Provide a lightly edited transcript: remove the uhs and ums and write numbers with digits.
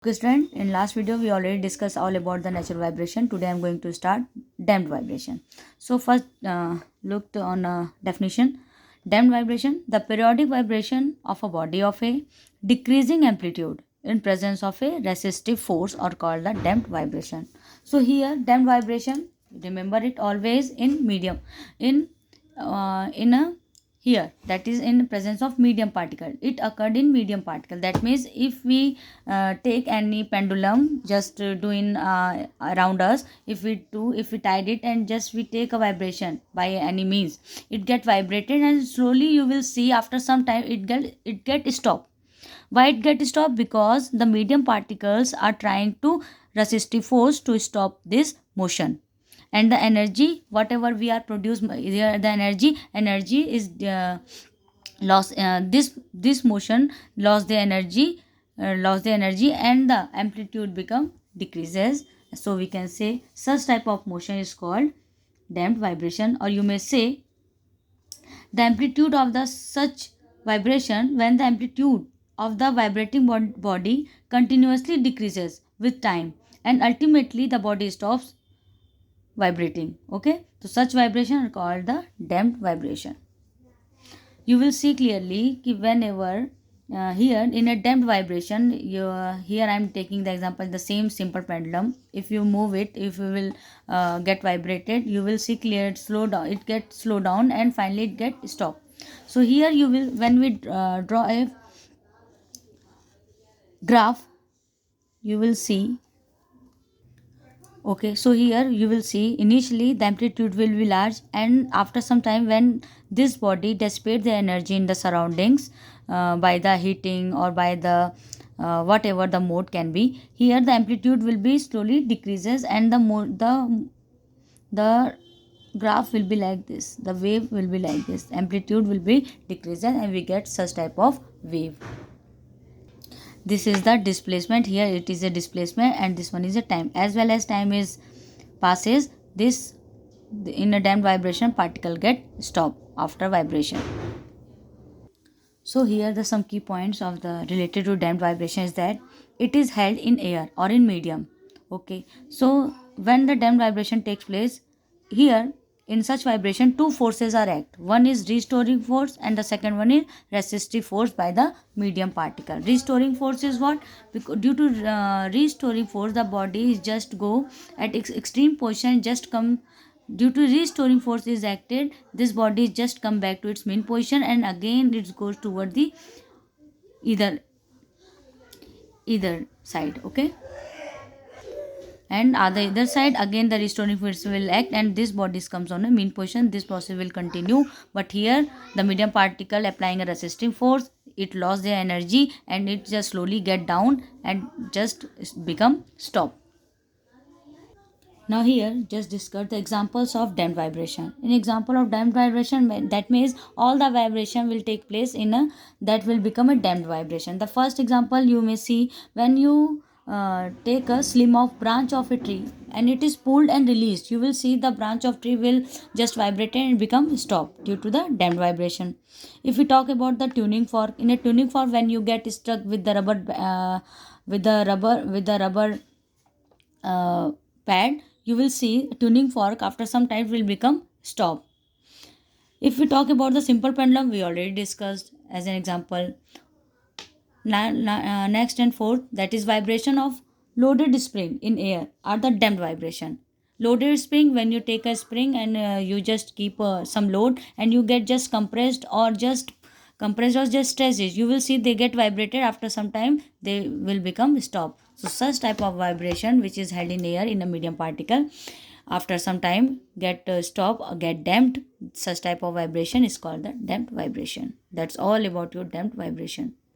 Okay, student, in last video we already discussed all about the natural vibration. Today I am going to start damped vibration. So first looked on a definition. Damped vibration, the periodic vibration of a body of a decreasing amplitude in presence of a resistive force or called the damped vibration. So here damped vibration, remember it always in medium, in a here, that is in presence of medium particle. It occurred in medium particle. That means if we take any pendulum, just doing around us, if we tied it and just we take a vibration by any means, it get vibrated and slowly you will see after some time it get stopped. Why it get stopped? Because the medium particles are trying to resistive force to stop this motion, and the energy whatever we are produce here, the energy is lost. This motion lost the energy and the amplitude become decreases. So we can say such type of motion is called damped vibration, or you may say the amplitude of the such vibration, when the amplitude of the vibrating body continuously decreases with time and ultimately the body stops vibrating. Okay, so such vibration are called the damped vibration. You will see clearly कि whenever here in a damped vibration, here I am taking the example the same simple pendulum. If you move it, if you will get vibrated, you will see clear it slow down, it get slow down and finally it get stop. So here you will, when we draw a graph, you will see. Okay, so here you will see initially the amplitude will be large, and after some time when this body dissipates the energy in the surroundings by the heating or by the whatever the mode can be, here the amplitude will be slowly decreases and the graph will be like this, the wave will be like this, amplitude will be decreases and we get such type of wave. This is the displacement. Here it is a displacement and this one is a time. As well as time is passes, this in a damped vibration particle get stop after vibration. So here the some key points of the related to damped vibration is that it is held in air or in medium. Okay, so when the damped vibration takes place, here in such vibration two forces are act. One is restoring force and the second one is resistive force by the medium particle. Restoring force is what? Because due to restoring force, the body is just go at extreme position, just come. Due to restoring force is acted, this body just come back to its main position and again it goes toward the either side. Okay, and on the other side again the restoring force will act and this body comes on a mean position. This process will continue, but here the medium particle applying a resisting force, it lost their energy and it just slowly get down and just become stop. Now here just discuss the examples of damped vibration. In example of damped vibration, that means all the vibration will take place in a, that will become a damped vibration. The first example you may see when you take a slim of branch of a tree and it is pulled and released, you will see the branch of tree will just vibrate and become stop due to the damped vibration. If we talk about the tuning fork, in a tuning fork when you get stuck with the rubber pad, you will see tuning fork after some time will become stop. If we talk about the simple pendulum, we already discussed as an example. Next and fourth, that is vibration of loaded spring in air are the damped vibration. Loaded spring, when you take a spring and you just keep some load and you get just compressed or just stretches, you will see they get vibrated. After some time they will become stop. So such type of vibration which is held in air in a medium particle, after some time get stop or get damped, such type of vibration is called the damped vibration. That's all about your damped vibration.